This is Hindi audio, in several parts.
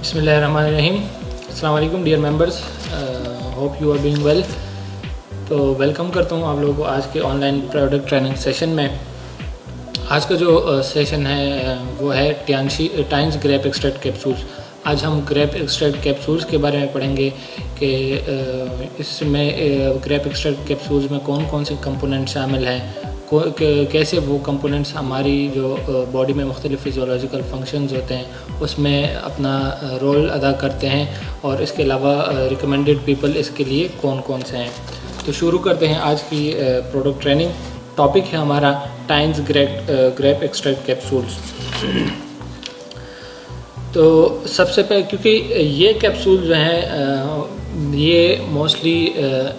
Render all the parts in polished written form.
बिस्मिल्लाहिर्रहमानिर्रहीम। अस्सलाम वालेकुम dear members, hope you are doing well. तो वेलकम करता हूँ आप लोगों को आज के ऑनलाइन प्रोडक्ट ट्रेनिंग सेशन में। आज का जो सेशन है वो है टाइम्स ग्रेप एक्सट्रैक्ट कैप्सूल्स। आज हम ग्रेप एक्सट्रैक्ट कैप्सूल्स के बारे में पढ़ेंगे कि इसमें ग्रेप एक्सट्रैक्ट कैप्सूल्स में कौन कौन से कंपोनेंट शामिल हैं, कैसे वो कंपोनेंट्स हमारी जो बॉडी में मुख्तलिफ फिजियोलॉजिकल फंक्शंस होते हैं उसमें अपना रोल अदा करते हैं, और इसके अलावा रिकमेंडेड पीपल इसके लिए कौन कौन से हैं। तो शुरू करते हैं आज की प्रोडक्ट ट्रेनिंग। टॉपिक है हमारा टाइम्स ग्रेप एक्सट्रैक्ट कैप्सूल्स। तो सबसे पहले, क्योंकि ये कैप्सूल जो हैं ये मोस्टली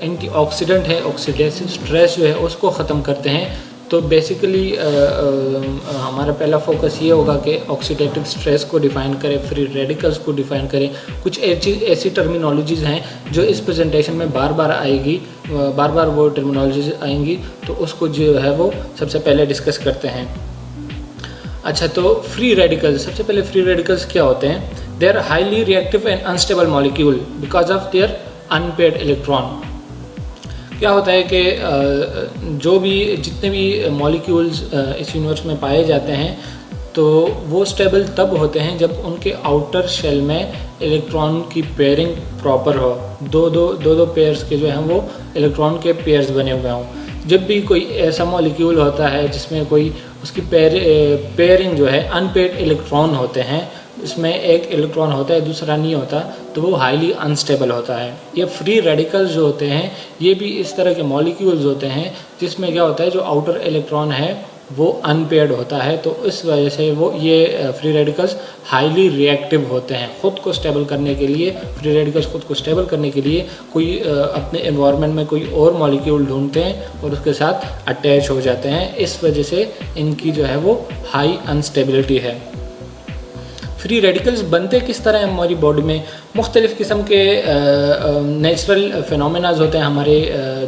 एंटीऑक्सीडेंट है, ऑक्सीडेटिव स्ट्रेस जो है उसको ख़त्म करते हैं। तो बेसिकली हमारा पहला फोकस ये होगा कि ऑक्सीडेटिव स्ट्रेस को डिफ़ाइन करें, फ्री रेडिकल्स को डिफ़ाइन करें। कुछ ऐसी टर्मिनोलॉजीज़ हैं जो इस प्रेजेंटेशन में बार बार वो टर्मिनोलॉजीज आएंगी, तो उसको जो है वो सबसे पहले डिस्कस करते हैं। अच्छा, तो फ्री रेडिकल्स, सबसे पहले फ्री रेडिकल्स क्या होते हैं? They are highly reactive and unstable molecule because of their unpaired electron. क्या होता है कि जितने भी मॉलिक्यूल्स इस यूनिवर्स में पाए जाते हैं तो वो स्टेबल तब होते हैं जब उनके आउटर शेल में इलेक्ट्रॉन की पेयरिंग प्रॉपर हो। दो पेयर्स के जो हैं वो इलेक्ट्रॉन के पेयर्स बने हुए हों। जब भी कोई ऐसा मॉलिक्यूल होता है जिसमें कोई उसकी पेयरिंग जो है अनपेयर्ड इलेक्ट्रॉन होते हैं, इसमें एक इलेक्ट्रॉन होता है दूसरा नहीं होता, तो वो हाईली अनस्टेबल होता है। ये फ्री रेडिकल्स जो होते हैं ये भी इस तरह के मॉलिक्यूल्स होते हैं जिसमें क्या होता है, जो आउटर इलेक्ट्रॉन है वो अनपेयर्ड होता है। तो इस वजह से ये फ्री रेडिकल्स हाईली रिएक्टिव होते हैं। ख़ुद को स्टेबल करने के लिए, फ्री रेडिकल्स खुद को स्टेबल करने के लिए कोई अपने एनवायरनमेंट में कोई और मॉलिक्यूल ढूंढते हैं और उसके साथ अटैच हो जाते हैं। इस वजह से इनकी जो है वो हाई अनस्टेबिलिटी है। फ्री रेडिकल्स बनते किस तरह हैं हमारी बॉडी में? मुख्तलिफ़ किस्म के नेचुरल फिनोमेनाज होते हैं हमारे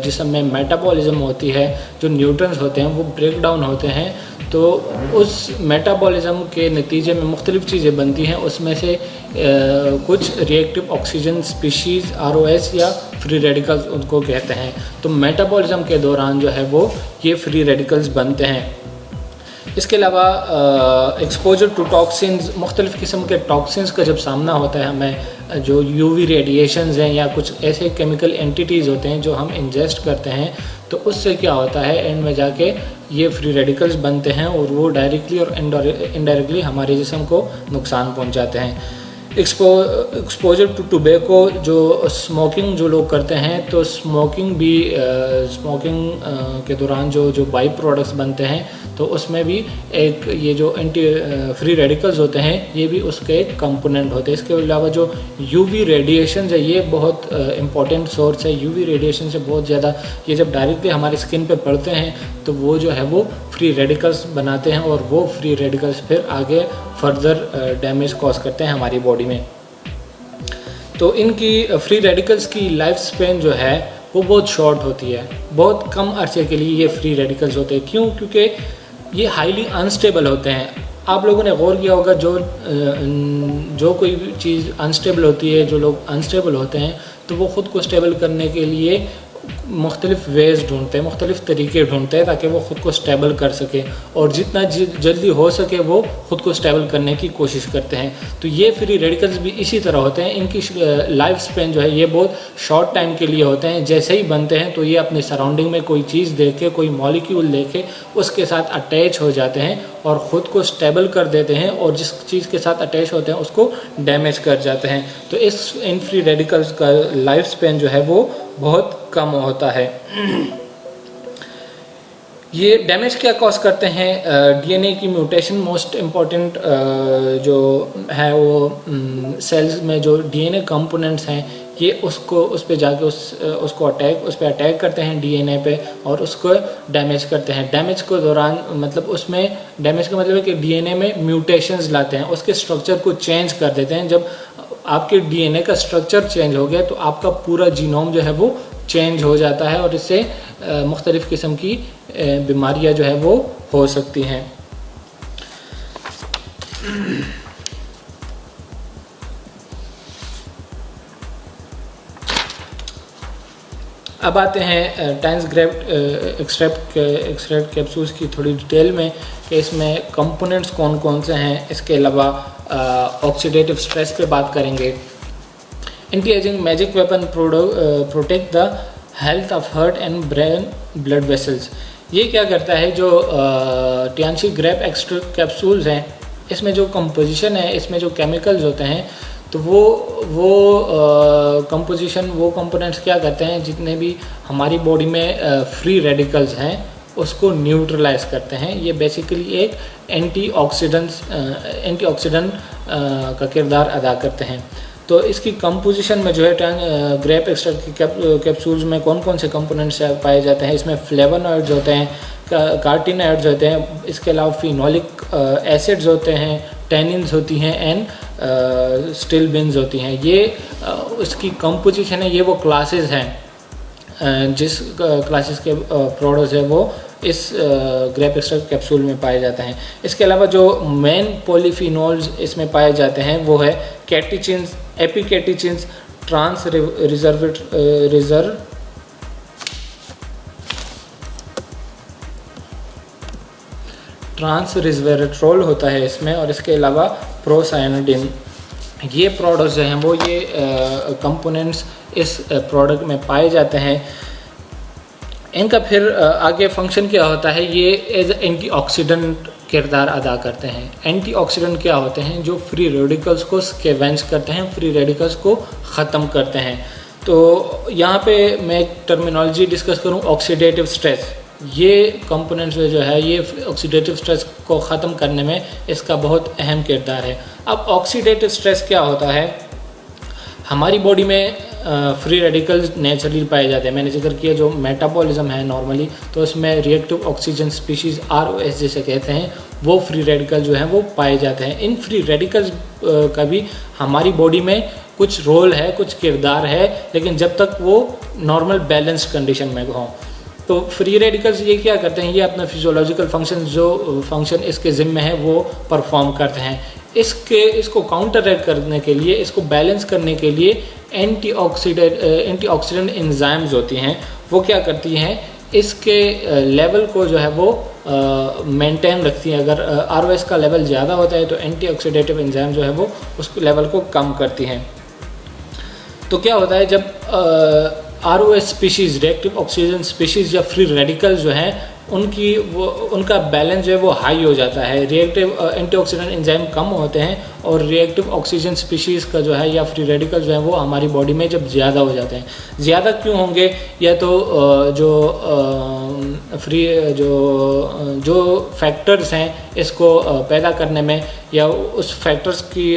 जिस्म में। मेटाबॉलिज्म होती है, जो न्यूट्रॉन्स होते हैं वो ब्रेक डाउन होते हैं, तो उस मेटाबॉलिज्म के नतीजे में मुख्तलिफ़ चीज़ें बनती हैं। उसमें से कुछ रिएक्टिव ऑक्सीजन स्पीशीज़ ROS या फ्री रेडिकल्स उनको कहते हैं। तो मेटाबॉलिज्म के दौरान जो है वो ये फ्री रेडिकल्स बनते हैं। इसके अलावा एक्सपोजर टू टॉक्सिन्स, मुख्तलिफ़ किस्म के टॉक्सिन्स का जब सामना होता है हमें, जो UV रेडिएशंस हैं या कुछ ऐसे केमिकल एंटिटीज़ होते हैं जो हम इंजेस्ट करते हैं, तो उससे क्या होता है, एंड में जाके ये फ्री रेडिकल्स बनते हैं और वो डायरेक्टली और इनडायरेक्टली हमारे जिस्म को नुकसान पहुँचाते हैं। एक्सपोजर टू टोबैको, जो स्मोकिंग जो लोग करते हैं, तो स्मोकिंग के दौरान जो बाई प्रोडक्ट्स बनते हैं तो उसमें भी एक ये जो फ्री रेडिकल्स होते हैं ये भी उसके एक कंपोनेंट होते हैं। इसके अलावा जो UV रेडिएशन है ये बहुत इंपॉर्टेंट सोर्स है। UV रेडिएशन से बहुत ज़्यादा ये जब डायरेक्टली हमारी स्किन पे पड़ते हैं तो वो जो है वो फ्री रेडिकल्स बनाते हैं, और वो फ्री रेडिकल्स फिर आगे फर्दर डैमेज कॉज करते हैं हमारी बॉडी में। तो इनकी फ्री रेडिकल्स की लाइफ स्पेन जो है वो बहुत शॉर्ट होती है, बहुत कम अरसे के लिए ये फ्री रेडिकल्स होते हैं। क्यों? क्योंकि ये हाईली अनस्टेबल होते हैं। आप लोगों ने गौर किया होगा, जो कोई भी चीज़ अनस्टेबल होती है, जो लोग अनस्टेबल होते हैं तो वो ख़ुद को स्टेबल करने के लिए मुख्तलिफ़ वेज़ ढूंढते हैं, मुख्तलिफ़ तरीके ढूंढते हैं ताकि वो ख़ुद को स्टेबल कर सके, और जितना जल्दी हो सके वो ख़ुद को स्टेबल करने की कोशिश करते हैं। तो ये फ्री रेडिकल्स भी इसी तरह होते हैं। इनकी लाइफ स्पेन जो है ये बहुत शॉर्ट टाइम के लिए होते हैं। जैसे ही बनते हैं तो ये अपने सराउंडिंग में कोई चीज़ देख के, कोई मॉलिक्यूल देख के उसके साथ अटैच हो जाते हैं और ख़ुद को स्टेबल कर देते हैं, और जिस चीज़ के साथ अटैच होते हैं उसको डैमेज कर जाते हैं। तो इन फ्री रेडिकल्स का लाइफ स्पेन जो है वो बहुत कम होता है। ये डैमेज क्या कॉज करते हैं? DNA की म्यूटेशन मोस्ट इम्पॉर्टेंट जो है वो सेल्स में जो DNA कंपोनेंट्स हैं ये उस पे जाके उस पे अटैक करते हैं DNA पे, और उसको डैमेज करते हैं। डैमेज के दौरान मतलब उसमें डैमेज का मतलब है कि DNA में म्यूटेशंस लाते हैं, उसके स्ट्रक्चर को चेंज कर देते हैं। जब आपके DNA का स्ट्रक्चर चेंज हो गया तो आपका पूरा जीनोम जो है वो चेंज हो जाता है, और इससे मुख्तलिफ़ किस्म की बीमारियां जो है वो हो सकती हैं। अब आते हैं टाइम्स ग्रेप एक्सट्रैक्ट कैप्सूल्स की थोड़ी डिटेल में कि इसमें कंपोनेंट्स कौन कौन से हैं। इसके अलावा ऑक्सीडेटिव स्ट्रेस पे बात करेंगे। Anti ageing magic weapon protect the health of heart and brain blood vessels. ये क्या करता है, जो टियानशी ग्रेप एक्सट्रैक्ट कैप्सूल्स हैं, इसमें जो कंपोजिशन है, इसमें जो केमिकल्स होते हैं, तो वो कंपोजिशन, वो कंपोनेंट्स क्या करते हैं, जितने भी हमारी बॉडी में फ्री रेडिकल्स हैं उसको न्यूट्रलाइज करते हैं। ये बेसिकली एक एंटीऑक्सीडेंट का किरदार अदा करते हैं। तो इसकी कंपोजिशन में जो है ग्रेप एक्सट्रैक्ट की कैप्सूल्स में कौन कौन से कंपोनेंट्स पाए जाते हैं, इसमें फ्लेवोनॉइड्स होते हैं, कार्टिनॉइड्स होते हैं, इसके अलावा फिनोलिक एसिड्स होते हैं, टैनिन्स होती हैं एंड स्टिलबिन्स होती हैं। ये उसकी कंपोजिशन है, ये वो क्लासेस हैं जिस क्लासेस के प्रोडक्ट्स है वो इस ग्रेप एक्सट्रैक्ट कैप्सूल में पाए जाते हैं। इसके अलावा जो मेन पॉलीफिनोल्स इसमें पाए जाते हैं वो है कैटेचिन्स, एपिकैटेचिन्स, ट्रांसरिस्वेरेट्रोल होता है इसमें, और इसके अलावा प्रोसायनोडिन। ये प्रोडक्ट्स जो हैं वो ये कंपोनेंट्स इस प्रोडक्ट में पाए जाते हैं। इनका फिर आगे फंक्शन क्या होता है, ये एज एंटीऑक्सीडेंट किरदार अदा करते हैं। एंटीऑक्सीडेंट क्या होते हैं, जो फ्री रेडिकल्स को स्कैवेंज करते हैं, फ्री रेडिकल्स को ख़त्म करते हैं। तो यहाँ पे मैं एक टर्मिनोलॉजी डिस्कस करूँ, ऑक्सीडेटिव स्ट्रेस। ये कंपोनेंट्स जो है ये ऑक्सीडेटिव स्ट्रेस को ख़त्म करने में इसका बहुत अहम किरदार है। अब ऑक्सीडेटिव स्ट्रेस क्या होता है, हमारी बॉडी में फ्री रेडिकल्स नेचुरली पाए जाते हैं। मैंने जिक्र किया जो मेटाबॉलिज्म है नॉर्मली, तो उसमें रिएक्टिव ऑक्सीजन स्पीशीज़ ROS जिसे कहते हैं, वो फ्री रेडिकल जो हैं वो पाए जाते हैं। इन फ्री रेडिकल्स का भी हमारी बॉडी में कुछ रोल है, कुछ किरदार है, लेकिन जब तक वो नॉर्मल बैलेंस्ड कंडीशन में हों। तो फ्री रेडिकल्स ये क्या करते हैं, ये अपना फिजियोलॉजिकल फंक्शन, जो फंक्शन इसके ज़िम्मे है वो परफॉर्म करते हैं। इसको काउंटरएक्ट करने के लिए, इसको बैलेंस करने के लिए एंटीऑक्सीडेंट एंजाइम्स होती हैं, वो क्या करती हैं, इसके लेवल को जो है वो मेंटेन रखती हैं। अगर ROS का लेवल ज़्यादा होता है तो एंटीऑक्सीडेटिव एंजाइम जो है वो उस लेवल को कम करती हैं। तो क्या होता है, जब ROS species, reactive oxygen species या फ्री रेडिकल्स जो हैं उनका बैलेंस जो है वो हाई हो जाता है, रिएक्टिव एंटीऑक्सीडेंट एंजाइम कम होते हैं, और रिएक्टिव ऑक्सीजन स्पीशीज़ का जो है या फ्री रेडिकल्स जो हैं वो हमारी बॉडी में जब ज़्यादा हो जाते हैं। ज़्यादा क्यों होंगे, या तो जो फैक्टर्स हैं इसको पैदा करने में, या उस फैक्टर्स की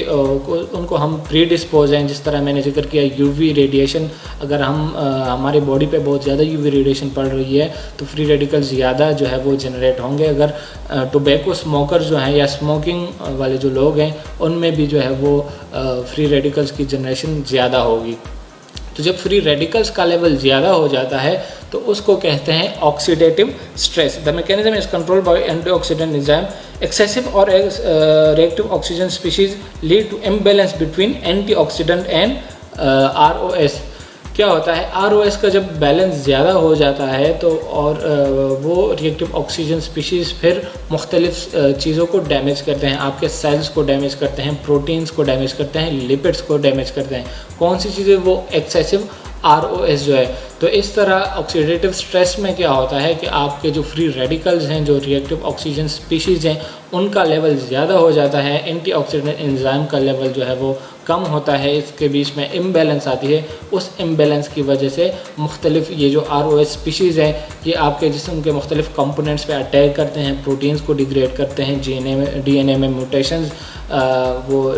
उनको हम प्रीडिस्पोज हैं। जिस तरह मैंने जिक्र किया UV रेडिएशन, अगर हमारी बॉडी पे बहुत ज़्यादा UV रेडिएशन पड़ रही है तो फ्री रेडिकल्स ज़्यादा जो है वो जनरेट होंगे। अगर टोबैको स्मोकर्स जो हैं या स्मोकिंग वाले जो लोग हैं उनमें भी जो है वो फ्री रेडिकल्स की जनरेशन ज़्यादा होगी। तो जब फ्री रेडिकल्स का लेवल ज़्यादा हो जाता है तो उसको कहते हैं oxidative stress. The mechanism is controlled by antioxidant enzyme. Excessive और reactive oxygen species lead to imbalance between antioxidant and ROS। क्या होता है, ROS का जब बैलेंस ज़्यादा हो जाता है तो और वो रिएक्टिव ऑक्सीजन स्पीशीज़ फिर मुख्तलिफ चीज़ों को डैमेज करते हैं, आपके सेल्स को डैमेज करते हैं, प्रोटीन्स को डैमेज करते हैं, लिपिड्स को डैमेज करते हैं। कौन सी चीज़ें, वो एक्सेसिव ROS जो है। तो इस तरह ऑक्सीडेटिव स्ट्रेस में क्या होता है कि आपके जो फ्री रेडिकल्स हैं, जो रिएक्टिव ऑक्सीजन स्पीशीज़ हैं, उनका लेवल ज़्यादा हो जाता है, एंटीऑक्सीडेंट एंजाइम का लेवल जो है वो कम होता है, इसके बीच में इम्बैलेंस आती है। उस इम्बैलेंस की वजह से मुख्तलिफ ये जो ROS स्पीशीज़ हैं ये आपके जिस्म के मुख्तलिफ कंपोनेंट्स पे अटैक करते हैं, प्रोटीन्स को डिग्रेड करते हैं, DNA में म्यूटेशंस वो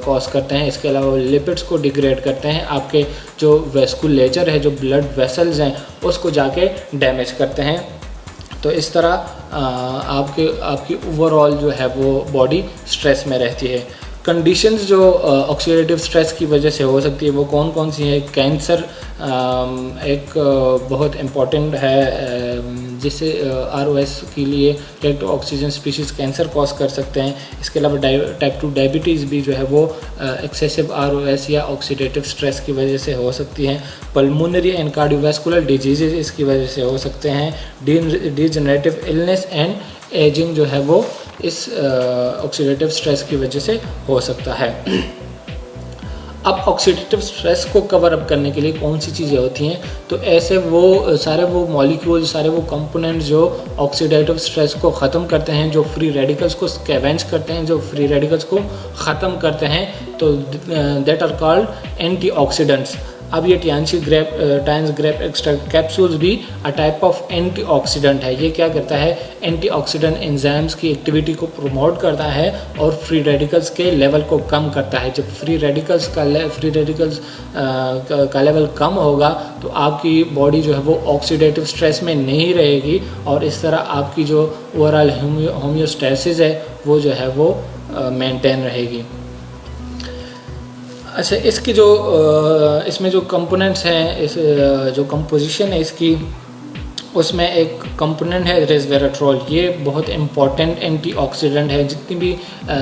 कॉज करते हैं। इसके अलावा लिपिड्स को डिग्रेड करते हैं, आपके जो वेस्कुलेचर है, जो ब्लड वेसल्स हैं, उसको जाके डैमेज करते हैं। तो इस तरह आपकी ओवरऑल जो है वो बॉडी स्ट्रेस में रहती है। कंडीशंस जो ऑक्सीडेटिव स्ट्रेस की वजह से हो सकती है वो कौन कौन सी है। कैंसर एक बहुत इम्पॉर्टेंट है, जिससे ROS के लिए reactive oxygen species cancer cause कर सकते हैं। इसके अलावा टाइप 2 डायबिटीज़ भी जो है वो एक्सेसिव ROS या ऑक्सीडेटिव स्ट्रेस की वजह से हो सकती हैं। पल्मोनरी एंड कार्डियोवैस्कुलर डिजीज़ इसकी वजह से हो सकते हैं। डीजनरेटिव इलनेस एंड एजिंग जो है वो इस ऑक्सीडेटिव स्ट्रेस की वजह से हो सकता है। अब ऑक्सीडेटिव स्ट्रेस को कवर अप करने के लिए कौन सी चीज़ें होती हैं, तो ऐसे वो सारे वो मॉलिक्यूल, सारे वो कंपोनेंट्स जो ऑक्सीडेटिव स्ट्रेस को ख़त्म करते हैं, जो फ्री रेडिकल्स को स्कैवेंज करते हैं, जो फ्री रेडिकल्स को ख़त्म करते हैं, तो दैट आर कॉल्ड एंटीऑक्सीडेंट्स। अब ये टाइम्स ग्रेप एक्सट्रैक्ट कैप्सूल्स भी अ टाइप ऑफ एंटीऑक्सीडेंट है। ये क्या करता है, एंटीऑक्सीडेंट एंजाइम्स की एक्टिविटी को प्रमोट करता है और फ्री रेडिकल्स के लेवल को कम करता है। जब फ्री रेडिकल्स का लेवल कम होगा तो आपकी बॉडी जो है वो ऑक्सीडेटिव स्ट्रेस में नहीं रहेगी और इस तरह आपकी जो ओवरऑल होम्योस्टेसिस है वो जो है वो मेंटेन रहेगी। अच्छा, इसकी जो इसमें जो कंपोनेंट्स हैं, इस जो कंपोजिशन है इसकी, उसमें एक कंपोनेंट है रेसवेराट्रोल। ये बहुत इम्पॉर्टेंट एंटीऑक्सीडेंट है। जितनी भी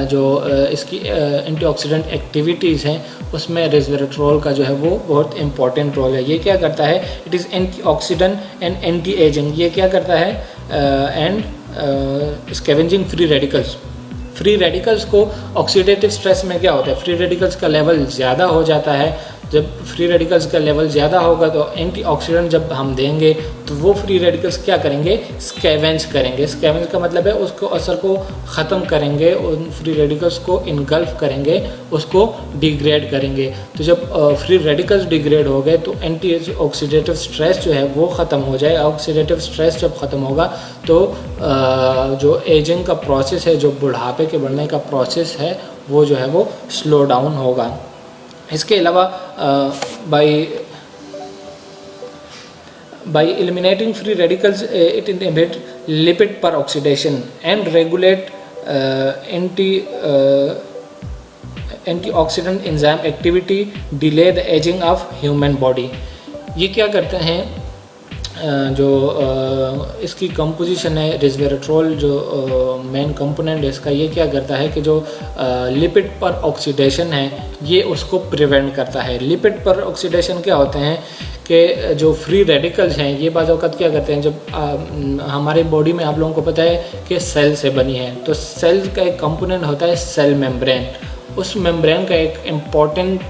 जो इसकी एंटीऑक्सीडेंट एक्टिविटीज़ हैं उसमें रेसवेराट्रोल का जो है वो बहुत इम्पॉर्टेंट रोल है। ये क्या करता है, it is antioxidant and anti ageing. ये क्या करता है, and scavenging free radicals. Free radicals को ऑक्सीडेटिव स्ट्रेस में क्या होता है, फ्री रेडिकल्स का लेवल ज़्यादा हो जाता है। जब फ्री रेडिकल्स का लेवल ज़्यादा होगा तो एंटीऑक्सीडेंट जब हम देंगे तो वो फ्री रेडिकल्स क्या करेंगे, स्कैवेंज करेंगे। स्कैवेंज का मतलब है उसको असर को ख़त्म करेंगे, उन फ्री रेडिकल्स को इनगल्फ करेंगे, उसको डिग्रेड करेंगे। तो जब फ्री रेडिकल्स डिग्रेड हो गए तो एंटी ऑक्सीडेटिव स्ट्रेस जो है वो ख़त्म हो जाए। ऑक्सीडेटिव स्ट्रेस जब ख़त्म होगा तो जो एजिंग का प्रोसेस है, जो बुढ़ापे के बढ़ने का प्रोसेस है, वो जो है वो स्लो डाउन होगा। इसके अलावा by eliminating free radicals it inhibit lipid peroxidation and regulate antioxidant enzyme activity, delay the aging of human body। ये क्या करते हैं, जो इसकी कंपोजिशन है रेसवेराट्रोल, जो मेन कंपोनेंट है इसका, ये क्या करता है कि जो लिपिड पर ऑक्सीडेशन है ये उसको प्रिवेंट करता है। लिपिड पर ऑक्सीडेशन क्या होते हैं कि जो फ्री रेडिकल्स हैं ये बाज़ औक़ात क्या करते हैं, जब हमारे बॉडी में आप लोगों को पता है कि सेल से बनी है, तो सेल का एक कंपोनेंट होता है सेल मेम्ब्रेन। उस मेम्ब्रेन का एक इम्पॉर्टेंट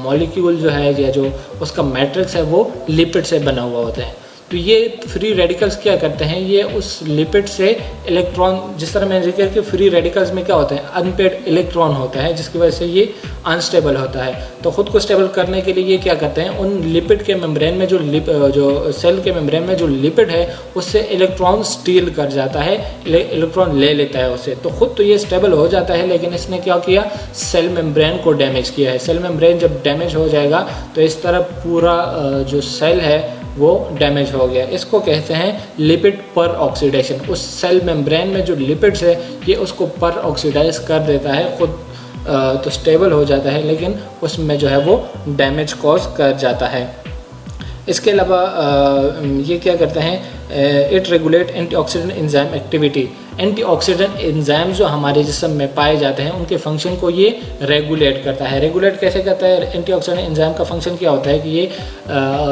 मॉलिक्यूल जो है या जो उसका मैट्रिक्स है वो लिपिड से बना हुआ होता है। तो ये फ्री रेडिकल्स क्या करते हैं, ये उस लिपिड से इलेक्ट्रॉन, जिस तरह मैंने जिक्र किया कि फ्री रेडिकल्स में क्या होता है, अनपेड इलेक्ट्रॉन होता है, जिसकी वजह से ये अनस्टेबल होता है। तो ख़ुद को स्टेबल करने के लिए ये क्या करते हैं, उन लिपिड के मेम्ब्रेन में जो सेल के मेम्ब्रेन में जो लिपिड है उससे इलेक्ट्रॉन स्टील कर जाता है, इलेक्ट्रॉन ले लेता है उससे। तो ख़ुद तो ये स्टेबल हो जाता है, लेकिन इसने क्या किया, सेल मेम्ब्रेन को डैमेज किया है। सेल मेम्ब्रेन जब डैमेज हो जाएगा तो इस तरह पूरा जो सेल है वो डैमेज हो गया। इसको कहते हैं लिपिड पर ऑक्सीडेशन। उस सेल मेम्ब्रेन में जो लिपिड्स है ये उसको पर ऑक्सीडाइज कर देता है, खुद तो स्टेबल हो जाता है, लेकिन उसमें जो है वो डैमेज कॉज कर जाता है। इसके अलावा ये क्या करते हैं, it regulate antioxidant enzyme activity. Antioxidant enzyme जो हमारे जिस्म में पाए जाते हैं उनके फंक्शन को ये रेगुलेट करता है। रेगुलेट कैसे करता है, एंटीऑक्सीडेंट एंजाइम का फंक्शन क्या होता है कि ये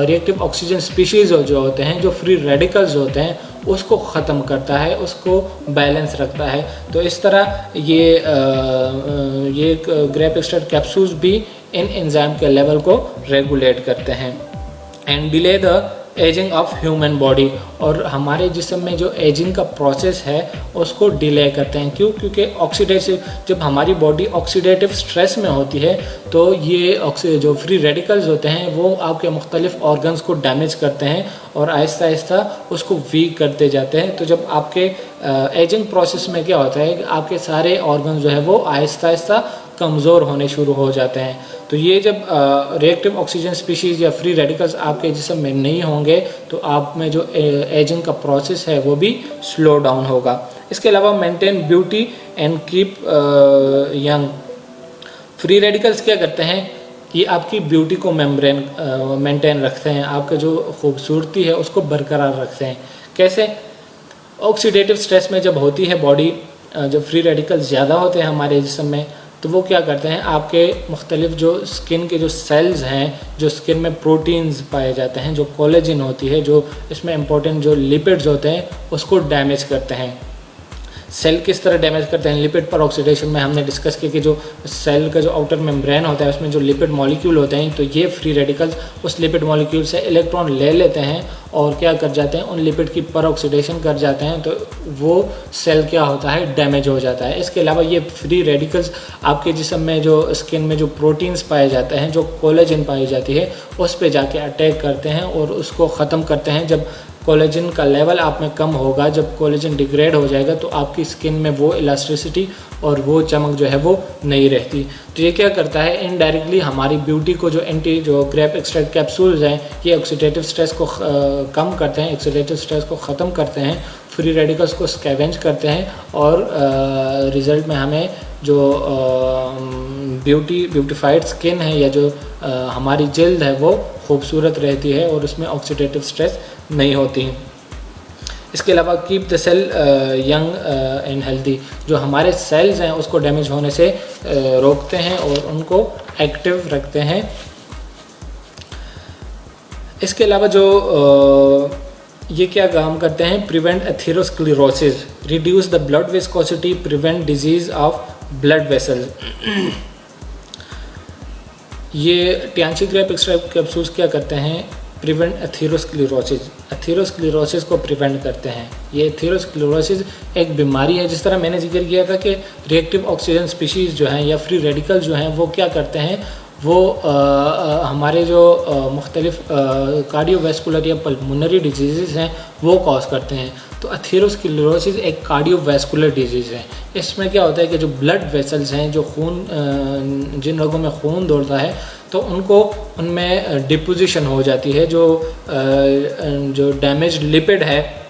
रिएक्टिव ऑक्सीजन स्पीशीज़ जो होते हैं, जो फ्री रेडिकल्स होते हैं, उसको ख़त्म करता है, उसको बैलेंस रखता है। तो इस तरह ये ग्रेप एक्सट्रैक्ट कैप्सूल्स भी इन एंजाइम के लेवल को रेगुलेट करते हैं। And delay the ageing of human body, और हमारे जिस्म में जो एजिंग का प्रोसेस है उसको डिले करते हैं। क्यों? क्योंकि ऑक्सीडेटिव, जब हमारी बॉडी ऑक्सीडेटिव स्ट्रेस में होती है तो ये जो फ्री रेडिकल्स होते हैं वो आपके मुख्तलिफ ऑर्गन्स को डैमेज करते हैं और आहिस्ता आहिस्ता उसको वीक करते जाते हैं। तो जब आपके एजिंग प्रोसेस में क्या होता है कि आपके सारे ऑर्गन्स जो है वो आहिस्ता आहिस्ता कमज़ोर होने शुरू हो जाते हैं। तो ये जब रिएक्टिव ऑक्सीजन स्पीशीज़ या फ्री रेडिकल्स आपके जिस्म में नहीं होंगे तो आप में जो एजिंग का प्रोसेस है वो भी स्लो डाउन होगा। इसके अलावा maintain beauty and keep young. Free radicals क्या करते हैं, ये आपकी ब्यूटी को मेंटेन रखते हैं, आपका जो खूबसूरती है उसको बरकरार रखते हैं। कैसे? ऑक्सीडेटिव स्ट्रेस में जब होती है बॉडी, जब फ्री रेडिकल्स ज़्यादा होते हैं हमारे जिस्म में, तो वो क्या करते हैं, आपके मुख्तलिफ जो स्किन के जो सेल्स हैं, जो स्किन में प्रोटीन्स पाए जाते हैं, जो कोलेजन होती है, जो इसमें इंपॉर्टेंट जो लिपिड्स होते हैं, उसको डैमेज करते हैं। सेल किस तरह डैमेज करते हैं? लिपिड पर ऑक्सीडेशन में हमने डिस्कस किया कि जो सेल का जो आउटर मेम्ब्रेन होता है उसमें जो लिपिड मॉलिक्यूल होते हैं, तो ये फ्री रेडिकल्स उस लिपिड मॉलिक्यूल से इलेक्ट्रॉन ले लेते हैं और क्या कर जाते हैं, उन लिपिड की पर ऑक्सीडेशन कर जाते हैं, तो वो सेल क्या होता है, डैमेज हो जाता है। इसके अलावा ये फ्री रेडिकल्स आपके जिस्म में जो स्किन में जो प्रोटीन्स पाए जाते हैं, जो कोलेजन पाई जाती है, उस पर जाके अटैक करते हैं और उसको ख़त्म करते हैं। जब कोलेजन का लेवल आप में कम होगा, जब कोलेजन डिग्रेड हो जाएगा, तो आपकी स्किन में वो इलास्टिसिटी और वो चमक जो है वो नहीं रहती। तो ये क्या करता है, इनडायरेक्टली हमारी ब्यूटी को जो ग्रेप एक्सट्रैक्ट कैप्सूल्स हैं, ये ऑक्सीडेटिव स्ट्रेस को कम करते हैं, ऑक्सीडेटिव स्ट्रेस को ख़त्म करते हैं, फ्री रेडिकल्स को स्कैवेंज करते हैं और रिज़ल्ट में हमें जो ब्यूटीफाइड स्किन है या जो हमारी जल्द है वो खूबसूरत रहती है और उसमें ऑक्सीडेटिव स्ट्रेस नहीं होती। इसके अलावा keep the cell young and healthy, जो हमारे सेल्स हैं उसको डैमेज होने से रोकते हैं और उनको एक्टिव रखते हैं। इसके अलावा जो ये क्या काम करते हैं, prevent atherosclerosis, reduce the blood viscosity, prevent disease of blood vessels. ये टियांसी ग्रेप एक्सट्रैक्ट कैप्सूल्स क्या करते हैं, प्रिवेंट एथेरोस्क्लेरोसिस, एथेरोस्क्लेरोसिस को प्रिवेंट करते हैं। ये एथेरोस्क्लेरोसिस एक बीमारी है, जिस तरह मैंने जिक्र किया था कि रिएक्टिव ऑक्सीजन स्पीशीज़ जो हैं या फ्री रेडिकल जो हैं वो क्या करते हैं, वो हमारे जो मुख्तलिफ कार्डियोवैस्कुलर या पल्मोनरी डिजीज़ हैं वो कॉज करते हैं। तो एथेरोस्क्लेरोसिस एक कार्डियोवैस्कुलर डिजीज़ है। इसमें क्या होता है कि जो ब्लड वेसल्स हैं, जो खून, जिन लोगों में खून दौड़ता है, तो उनमें डिपोजिशन हो जाती है। जो डैमेज लिपिड है,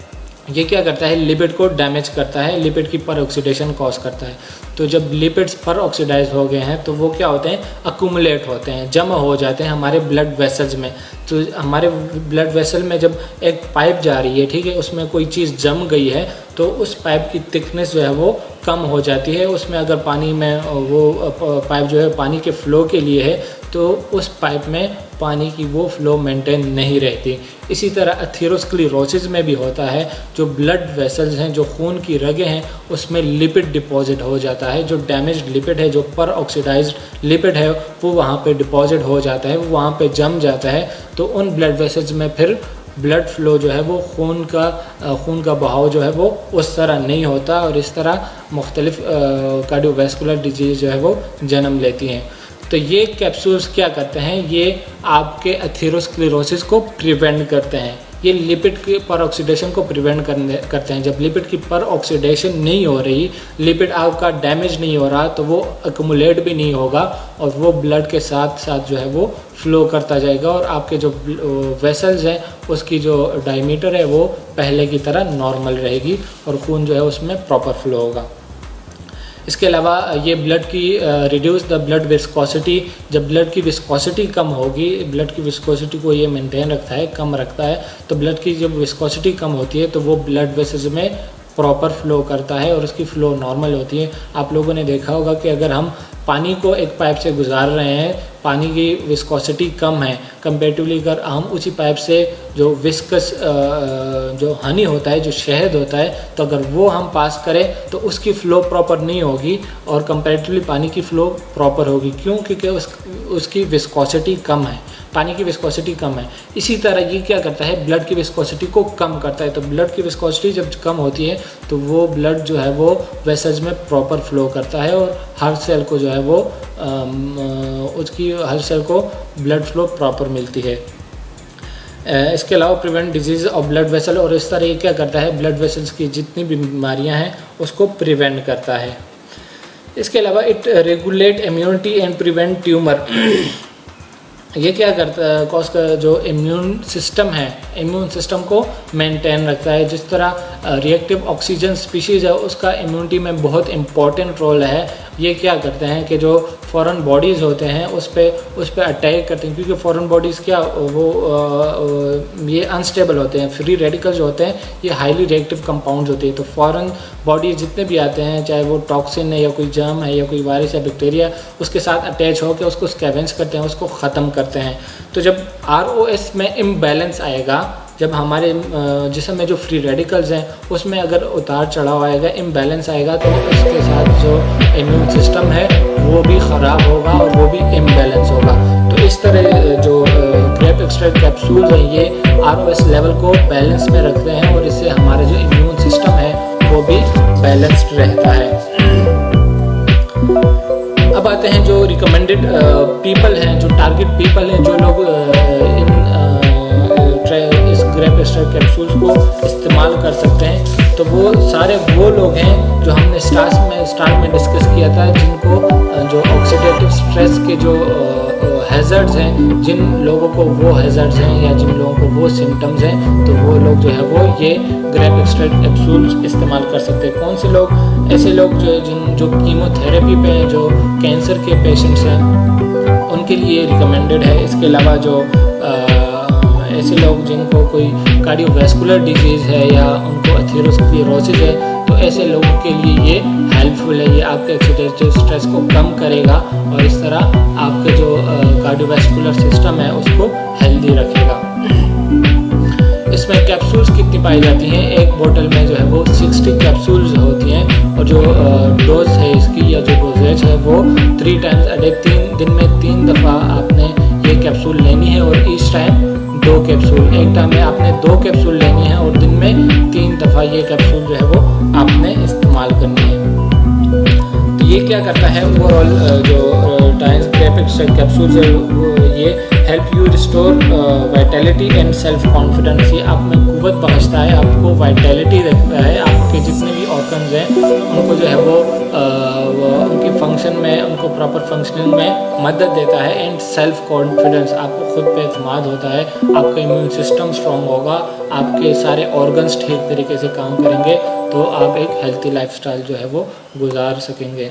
ये क्या करता है, लिपिड को डैमेज करता है, लिपिड की पर ऑक्सीडेशन कॉज करता है। तो जब लिपिड्स पर ऑक्सीडाइज हो गए हैं तो वो क्या होते हैं, अक्यूमुलेट होते हैं, जमा हो जाते हैं हमारे ब्लड वेसल्स में। तो हमारे ब्लड वेसल में जब एक पाइप जा रही है, ठीक है, उसमें कोई चीज़ जम गई है, तो उस पाइप की थिकनेस जो है वो कम हो जाती है। उसमें अगर पानी में वो पाइप जो है पानी के फ़्लो के लिए है, तो उस पाइप में पानी की वो फ़्लो मेंटेन नहीं रहती। इसी तरह एथेरोस्क्लेरोसिस में भी होता है, जो ब्लड वेसल्स हैं, जो खून की रगें हैं, उसमें लिपिड डिपॉजिट हो जाता है। जो डैमेज्ड लिपिड है, जो पर ऑक्सीडाइज्ड लिपिड है, वो वहाँ पे डिपॉजिट हो जाता है, वो वहाँ पे जम जाता है। तो उन ब्लड वेसल्स में फिर ब्लड फ्लो जो है वो खून का बहाव जो है वो उस तरह नहीं होता और इस तरह मुख्तलिफ कार्डियोवैस्कुलर डिजीज़ जो है वो जन्म लेती हैं। तो ये कैप्सूल्स क्या करते हैं, ये आपके एथेरोस्क्लेरोसिस को प्रिवेंट करते हैं। ये लिपिड की पर ऑक्सीडेशन को प्रिवेंट करते हैं। जब लिपिड की पर ऑक्सीडेशन नहीं हो रही, लिपिड आपका डैमेज नहीं हो रहा, तो वो अक्यूमुलेट भी नहीं होगा और वो ब्लड के साथ साथ जो है वो फ्लो करता जाएगा और आपके जो वेसल्स हैं उसकी जो डायमीटर है वो पहले की तरह नॉर्मल रहेगी और खून जो है उसमें प्रॉपर फ्लो होगा। इसके अलावा ये ब्लड की रिड्यूस द ब्लड विस्कोसिटी, जब ब्लड की विस्कोसिटी कम होगी, ब्लड की विस्कोसिटी को ये मेंटेन रखता है, कम रखता है, तो ब्लड की जब विस्कोसिटी कम होती है तो वो ब्लड वेसल्स में प्रॉपर फ्लो करता है और उसकी फ़्लो नॉर्मल होती है। आप लोगों ने देखा होगा कि अगर हम पानी को एक पाइप से गुजार रहे हैं, पानी की विस्कोसिटी कम है कंपेरेटिवली, अगर हम उसी पाइप से जो विस्कस जो हनी होता है, जो शहद होता है, तो अगर वो हम पास करें तो उसकी फ़्लो प्रॉपर नहीं होगी और कंपेरेटिवली पानी की फ़्लो प्रॉपर होगी। क्यों? क्योंकि उसकी विस्कोसिटी कम है, पानी की विस्कोसिटी कम है। इसी तरह ये क्या करता है, ब्लड की विस्कोसिटी को कम करता है। तो ब्लड की विस्कोसिटी जब कम होती है तो वो ब्लड जो है वो वेसल्स में प्रॉपर फ्लो करता है और हर सेल को जो है वो हर सेल को ब्लड फ्लो प्रॉपर मिलती है। इसके अलावा prevent disease of blood vessel, और इस तरह ये क्या करता है, ब्लड वेसल्स की जितनी बीमारियां हैं उसको प्रिवेंट करता है। इसके अलावा it regulate immunity and prevent tumour. ये क्या करता है, कॉज का जो इम्यून सिस्टम है, इम्यून सिस्टम को मेंटेन रखता है। जिस तरह रिएक्टिव ऑक्सीजन स्पीशीज़ है उसका इम्यूनिटी में बहुत इम्पॉर्टेंट रोल है ये क्या करते हैं कि जो फॉरेन बॉडीज़ होते हैं उस पर अटैक करते हैं, क्योंकि फॉरेन बॉडीज़ क्या ये अनस्टेबल होते हैं। फ्री रेडिकल्स जो होते हैं ये हाईली रिएक्टिव कंपाउंड्स होते हैं। तो फॉरेन बॉडीज जितने भी आते हैं, चाहे वो टॉक्सिन है या कोई जर्म है या कोई वायरस या बैक्टीरिया, उसके साथ अटैच होकर उसको स्कैवेंज करते हैं, उसको ख़त्म करते हैं। तो जब ROS में इम्बैलेंस आएगा, जब हमारे जिस्म में जो फ्री रेडिकल्स हैं उसमें अगर उतार चढ़ाव आएगा, इम्बैलेंस आएगा, तो उसके साथ जो इम्यून सिस्टम है वो भी ख़राब होगा और वो भी इम्बैलेंस होगा। तो इस तरह जो ग्रेप एक्सट्रैक्ट कैप्सूल्स हैं ये ROS लेवल को बैलेंस में रखते हैं और इससे हमारा जो इम्यून सिस्टम है वो भी बैलेंस्ड रहता है। अब आते हैं जो रिकमेंडेड पीपल हैं, जो टारगेट पीपल हैं, जो लोग इस ग्रेप एक्सट्रैक्ट कैप्सूल्स को इस्तेमाल कर सकते हैं। तो वो सारे वो लोग हैं जो हमने स्टार्ट में डिस्कस किया था, जिनको जो ऑक्सीडेटिव स्ट्रेस के जो हैज़र्ड्स हैं, जिन लोगों को वो हैज़र्ड्स हैं या जिन लोगों को वो सिम्टम्स हैं, तो वो लोग जो है वो ये ग्रेप एक्सट्रैक्ट कैप्सूल्स इस्तेमाल कर सकते हैं। कौन से लोग? ऐसे लोग जो कीमोथेरेपी पे हैं, जो कैंसर के पेशेंट्स हैं, उनके लिए रिकमेंडेड है। इसके अलावा जो ऐसे लोग जिनको कोई कार्डियोवैस्कुलर डिजीज़ है या उनको एथेरोस्क्लेरोसिस है, तो ऐसे लोगों के लिए ये हेल्पफुल है। ये आपके ऑक्सीडेटिव स्ट्रेस को कम करेगा और इस तरह आपके जो कार्डियोवैस्कुलर सिस्टम है उसको हेल्दी रखेगा। इसमें कैप्सूल्स कितनी पाई जाती हैं? एक बोतल में जो है वो 60 कैप्सूल्स होती हैं और जो डोज है इसकी या जो डोजेज है वो 3 टाइम्स अ डे, 3 दिन में 3 दफ़ा आपने ये कैप्सूल लेनी है और ईच टाइम 2 कैप्सूल। एक टाइम में आपने 2 कैप्सूल लेनी है और दिन में 3 दफ़ा ये कैप्सूल जो है वो आपने इस्तेमाल करनी है। तो ये क्या करता है ओवरऑल, जो टाइम्स ग्रेप एक्सट्रैक्ट कैप्सूल्स है वो ये help you restore Vitality and self confidence. ये आप में कुव्वत बख्शता है, आपको वाइटलिटी रखता है, आपके जितने भी ऑर्गन्स हैं उनको जो है वो उनके फंक्शन में, उनको प्रॉपर फंक्शनिंग में मदद देता है। एंड सेल्फ कॉन्फिडेंस, आपको खुद पे एतमाद होता है, आपका इम्यून सिस्टम स्ट्रॉन्ग होगा, आपके सारे ऑर्गन्स ठीक तरीके से काम करेंगे, तो आप एक हेल्थी लाइफस्टाइल जो है वो गुजार सकेंगे।